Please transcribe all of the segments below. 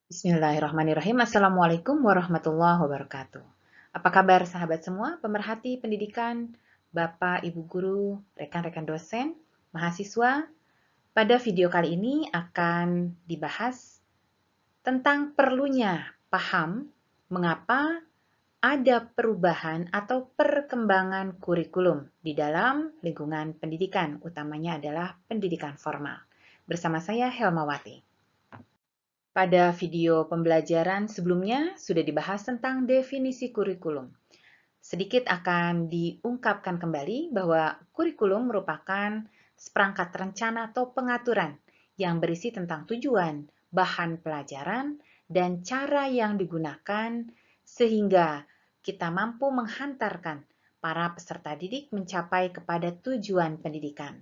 Bismillahirrahmanirrahim. Assalamualaikum warahmatullahi wabarakatuh. Apa kabar sahabat semua, pemerhati pendidikan, Bapak, Ibu guru, rekan-rekan dosen, mahasiswa? Pada video kali ini akan dibahas tentang perlunya paham mengapa ada perubahan atau perkembangan kurikulum di dalam lingkungan pendidikan, utamanya adalah pendidikan formal. Bersama saya Helmawati. Pada video pembelajaran sebelumnya sudah dibahas tentang definisi kurikulum. Sedikit akan diungkapkan kembali bahwa kurikulum merupakan seperangkat rencana atau pengaturan yang berisi tentang tujuan, bahan pelajaran, dan cara yang digunakan sehingga kita mampu menghantarkan para peserta didik mencapai kepada tujuan pendidikan.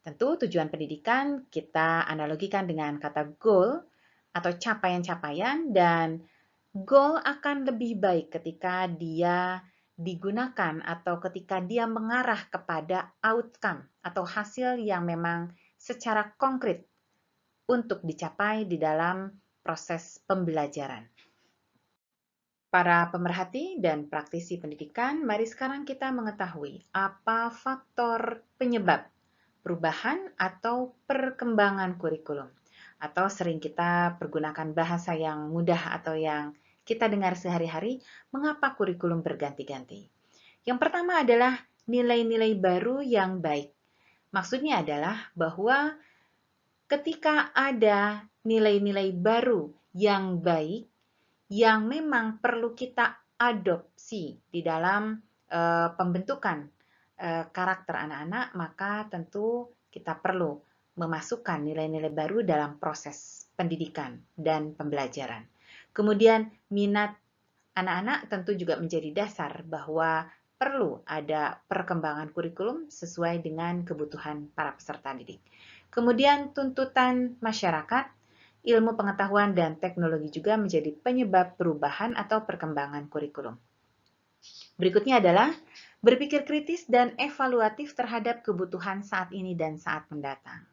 Tentu tujuan pendidikan kita analogikan dengan kata goal atau capaian-capaian, dan goal akan lebih baik ketika dia digunakan atau ketika dia mengarah kepada outcome atau hasil yang memang secara konkret untuk dicapai di dalam proses pembelajaran. Para pemerhati dan praktisi pendidikan, mari sekarang kita mengetahui apa faktor penyebab perubahan atau perkembangan kurikulum. Atau sering kita pergunakan bahasa yang mudah atau yang kita dengar sehari-hari, mengapa kurikulum berganti-ganti. Yang pertama adalah nilai-nilai baru yang baik. Maksudnya adalah bahwa ketika ada nilai-nilai baru yang baik, yang memang perlu kita adopsi di dalam pembentukan karakter anak-anak, maka tentu kita perlu memasukkan nilai-nilai baru dalam proses pendidikan dan pembelajaran. Kemudian minat anak-anak tentu juga menjadi dasar bahwa perlu ada perkembangan kurikulum sesuai dengan kebutuhan para peserta didik. Kemudian tuntutan masyarakat, ilmu pengetahuan dan teknologi juga menjadi penyebab perubahan atau perkembangan kurikulum. Berikutnya adalah berpikir kritis dan evaluatif terhadap kebutuhan saat ini dan saat mendatang.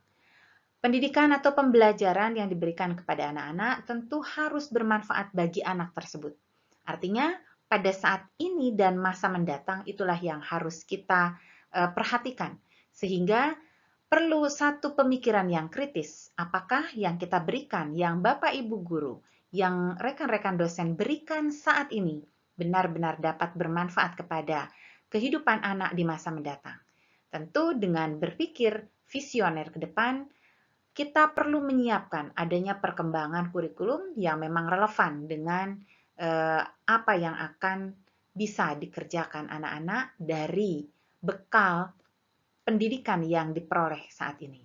Pendidikan atau pembelajaran yang diberikan kepada anak-anak tentu harus bermanfaat bagi anak tersebut. Artinya, pada saat ini dan masa mendatang itulah yang harus kita perhatikan. Sehingga perlu satu pemikiran yang kritis. Apakah yang kita berikan, yang Bapak Ibu guru, yang rekan-rekan dosen berikan saat ini benar-benar dapat bermanfaat kepada kehidupan anak di masa mendatang. Tentu dengan berpikir visioner ke depan, kita perlu menyiapkan adanya perkembangan kurikulum yang memang relevan dengan apa yang akan bisa dikerjakan anak-anak dari bekal pendidikan yang diperoleh saat ini.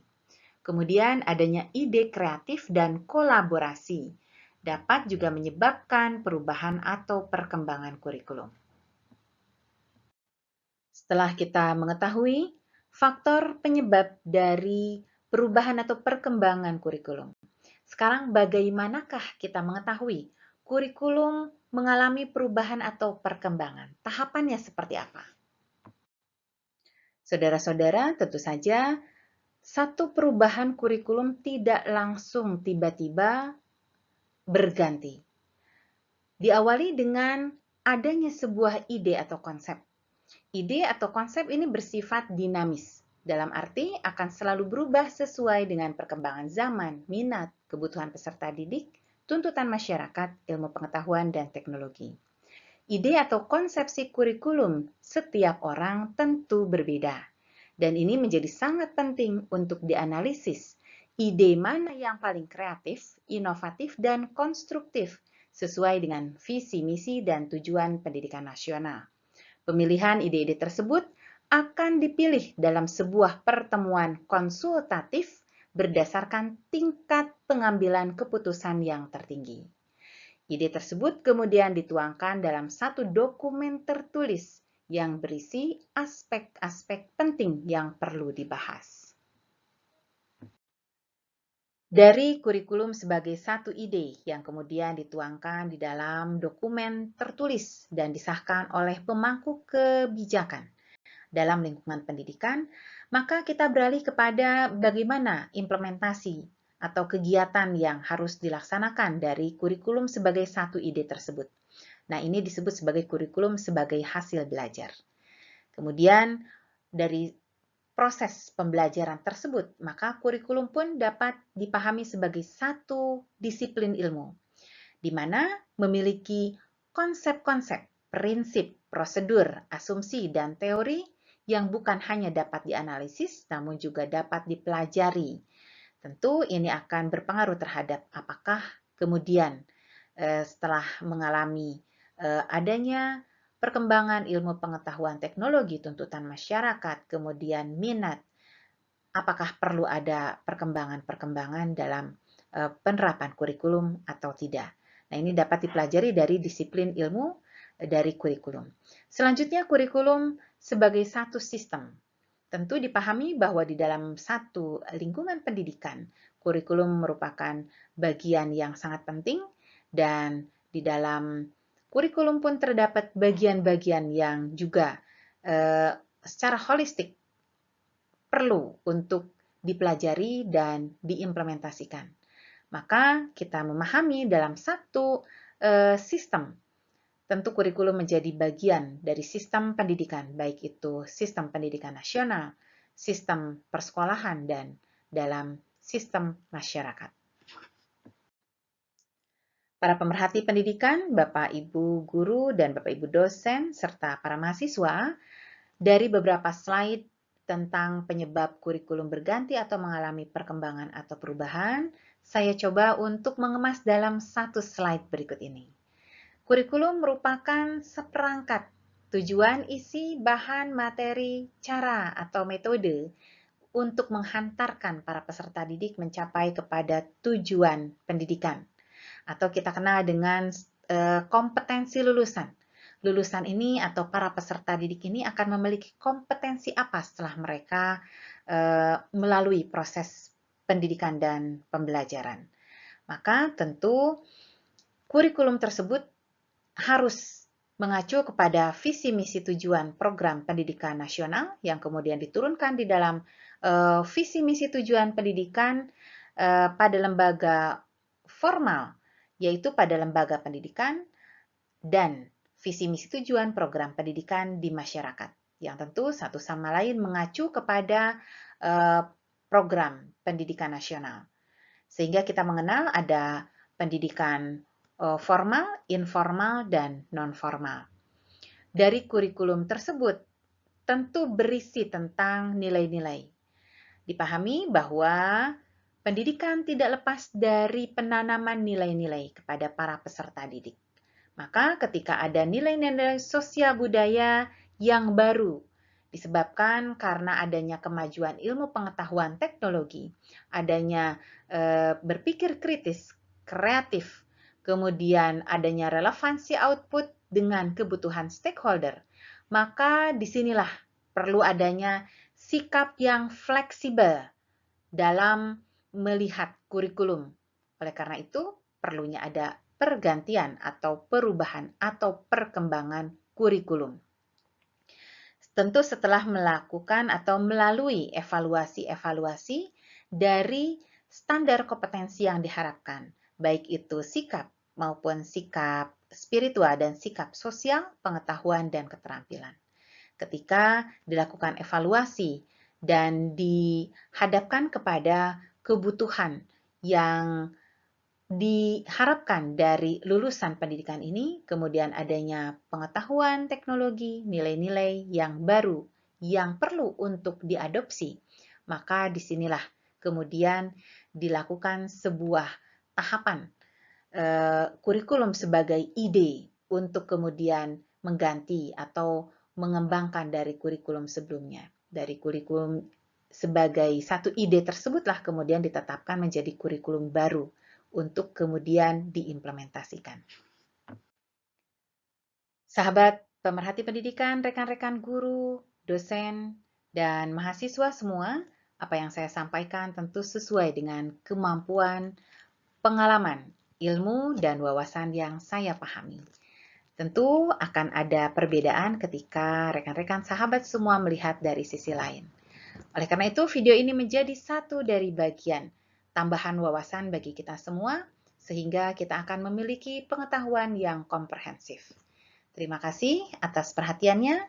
Kemudian adanya ide kreatif dan kolaborasi dapat juga menyebabkan perubahan atau perkembangan kurikulum. Setelah kita mengetahui faktor penyebab dari perubahan atau perkembangan kurikulum, sekarang bagaimanakah kita mengetahui kurikulum mengalami perubahan atau perkembangan? Tahapannya seperti apa? Saudara-saudara, tentu saja satu perubahan kurikulum tidak langsung tiba-tiba berganti. Diawali dengan adanya sebuah ide atau konsep. Ide atau konsep ini bersifat dinamis, dalam arti akan selalu berubah sesuai dengan perkembangan zaman, minat, kebutuhan peserta didik, tuntutan masyarakat, ilmu pengetahuan, dan teknologi. Ide atau konsepsi kurikulum setiap orang tentu berbeda. Dan ini menjadi sangat penting untuk dianalisis. Ide mana yang paling kreatif, inovatif, dan konstruktif sesuai dengan visi, misi, dan tujuan pendidikan nasional. Pemilihan ide-ide tersebut akan dipilih dalam sebuah pertemuan konsultatif berdasarkan tingkat pengambilan keputusan yang tertinggi. Ide tersebut kemudian dituangkan dalam satu dokumen tertulis yang berisi aspek-aspek penting yang perlu dibahas. Dari kurikulum sebagai satu ide yang kemudian dituangkan di dalam dokumen tertulis dan disahkan oleh pemangku kebijakan dalam lingkungan pendidikan, maka kita beralih kepada bagaimana implementasi atau kegiatan yang harus dilaksanakan dari kurikulum sebagai satu ide tersebut. Nah, ini disebut sebagai kurikulum sebagai hasil belajar. Kemudian dari proses pembelajaran tersebut, maka kurikulum pun dapat dipahami sebagai satu disiplin ilmu, di mana memiliki konsep-konsep, prinsip, prosedur, asumsi, dan teori yang bukan hanya dapat dianalisis, namun juga dapat dipelajari. Tentu ini akan berpengaruh terhadap apakah kemudian setelah mengalami adanya perkembangan ilmu pengetahuan teknologi, tuntutan masyarakat, kemudian minat, apakah perlu ada perkembangan-perkembangan dalam penerapan kurikulum atau tidak. Nah, ini dapat dipelajari dari disiplin ilmu dari kurikulum. Selanjutnya, kurikulum sebagai satu sistem. Tentu dipahami bahwa di dalam satu lingkungan pendidikan, kurikulum merupakan bagian yang sangat penting dan di dalam kurikulum pun terdapat bagian-bagian yang juga secara holistik perlu untuk dipelajari dan diimplementasikan. Maka kita memahami dalam satu sistem, tentu kurikulum menjadi bagian dari sistem pendidikan, baik itu sistem pendidikan nasional, sistem persekolahan, dan dalam sistem masyarakat. Para pemerhati pendidikan, Bapak Ibu guru dan Bapak Ibu dosen, serta para mahasiswa, dari beberapa slide tentang penyebab kurikulum berganti atau mengalami perkembangan atau perubahan, saya coba untuk mengemas dalam satu slide berikut ini. Kurikulum merupakan seperangkat tujuan, isi, bahan, materi, cara, atau metode untuk menghantarkan para peserta didik mencapai kepada tujuan pendidikan. Atau kita kenal dengan kompetensi lulusan. Lulusan ini atau para peserta didik ini akan memiliki kompetensi apa setelah mereka melalui proses pendidikan dan pembelajaran. Maka tentu kurikulum tersebut harus mengacu kepada visi misi tujuan program pendidikan nasional yang kemudian diturunkan di dalam visi misi tujuan pendidikan pada lembaga formal, yaitu pada lembaga pendidikan, dan visi misi tujuan program pendidikan di masyarakat, yang tentu satu sama lain mengacu kepada program pendidikan nasional. Sehingga kita mengenal ada pendidikan formal, informal, dan non-formal. Dari kurikulum tersebut tentu berisi tentang nilai-nilai. Dipahami bahwa pendidikan tidak lepas dari penanaman nilai-nilai kepada para peserta didik. Maka ketika ada nilai-nilai sosial budaya yang baru, disebabkan karena adanya kemajuan ilmu pengetahuan teknologi, adanya berpikir kritis, kreatif, kemudian adanya relevansi output dengan kebutuhan stakeholder, maka disinilah perlu adanya sikap yang fleksibel dalam melihat kurikulum. Oleh karena itu, perlunya ada pergantian atau perubahan atau perkembangan kurikulum. Tentu setelah melakukan atau melalui evaluasi-evaluasi dari standar kompetensi yang diharapkan, baik itu sikap maupun sikap spiritual dan sikap sosial, pengetahuan, dan keterampilan. Ketika dilakukan evaluasi dan dihadapkan kepada kebutuhan yang diharapkan dari lulusan pendidikan ini, kemudian adanya pengetahuan teknologi, nilai-nilai yang baru yang perlu untuk diadopsi, maka disinilah kemudian dilakukan sebuah tahapan kurikulum sebagai ide untuk kemudian mengganti atau mengembangkan dari kurikulum sebelumnya. Dari kurikulum sebagai satu ide tersebutlah kemudian ditetapkan menjadi kurikulum baru untuk kemudian diimplementasikan. Sahabat pemerhati pendidikan, rekan-rekan guru, dosen, dan mahasiswa semua, apa yang saya sampaikan tentu sesuai dengan kemampuan, pengalaman, ilmu, dan wawasan yang saya pahami. Tentu akan ada perbedaan ketika rekan-rekan sahabat semua melihat dari sisi lain. Oleh karena itu, video ini menjadi satu dari bagian tambahan wawasan bagi kita semua, sehingga kita akan memiliki pengetahuan yang komprehensif. Terima kasih atas perhatiannya.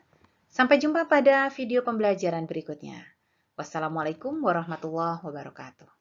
Sampai jumpa pada video pembelajaran berikutnya. Wassalamualaikum warahmatullahi wabarakatuh.